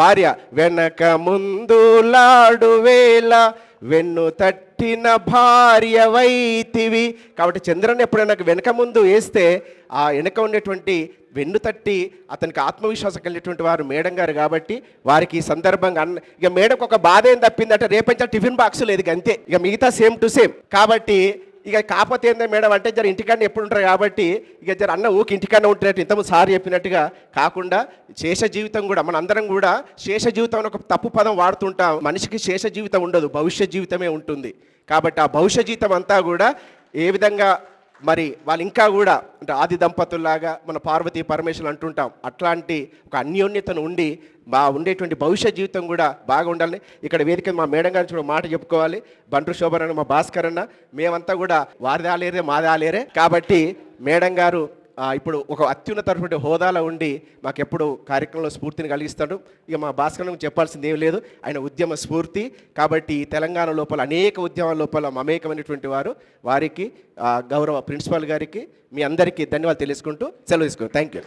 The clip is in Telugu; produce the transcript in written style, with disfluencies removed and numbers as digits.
భార్య వెనక ముందులాడు వేళ వెన్ను తట్టిన భార్య వైతివి. కాబట్టి చంద్రన్ ఎప్పుడైనా వెనక ముందు వేస్తే ఆ వెనక ఉండేటువంటి వెన్ను తట్టి అతనికి ఆత్మవిశ్వాసం కలిగినటువంటి వారు మేడం గారు. కాబట్టి వారికి ఈ సందర్భంగా ఇక మేడంకి ఒక బాధ ఏం తప్పిందంటే రేపంచా టిఫిన్ బాక్స్ లేదు, ఇక అంతే. ఇక మిగతా సేమ్ టు సేమ్. కాబట్టి ఇక కాకపోతే ఏందో మేడం అంటే జర ఇంటికాడ ఎప్పుడు ఉంటారు కాబట్టి ఇక జర అన్న ఊకి ఇంటికాడ ఉంటున్నట్టు ఇంతకుముందు సార్ చెప్పినట్టుగా కాకుండా శేష జీవితం కూడా మనందరం కూడా శేష జీవితం అని ఒక తప్పు పదం వాడుతుంటాం. మనిషికి శేష జీవితం ఉండదు, భవిష్య జీవితమే ఉంటుంది. కాబట్టి ఆ భవిష్య జీవితం అంతా కూడా ఏ విధంగా మరి వాళ్ళు ఇంకా కూడా అంటే ఆది దంపతుల్లాగా మన పార్వతీ పరమేశ్వరులు అంటుంటాం, అట్లాంటి ఒక అన్యోన్యతను ఉండి ఉండేటువంటి భవిష్య జీవితం కూడా బాగా ఉండాలని ఇక్కడ వేదిక మా మేడం గారి చూడ మాట చెప్పుకోవాలి. బండ్రు శోభన్ మా భాస్కర్ అన్న మేమంతా కూడా వారిది ఆలేరే మాది ఆలేరే. కాబట్టి మేడం గారు ఇప్పుడు ఒక అత్యున్నతటువంటి హోదాలో ఉండి మాకెప్పుడు కార్యక్రమంలో స్ఫూర్తిని కలిగిస్తాడు. ఇక మా భాస్కర్ చెప్పాల్సింది ఏం లేదు, ఆయన ఉద్యమ స్ఫూర్తి. కాబట్టి తెలంగాణ లోపల అనేక ఉద్యమాల లోపల మమేకమైనటువంటి వారు. వారికి గౌరవ ప్రిన్సిపాల్ గారికి మీ అందరికీ ధన్యవాదాలు తెలుసుకుంటూ సెలవు తీసుకుంటాం. Thank you.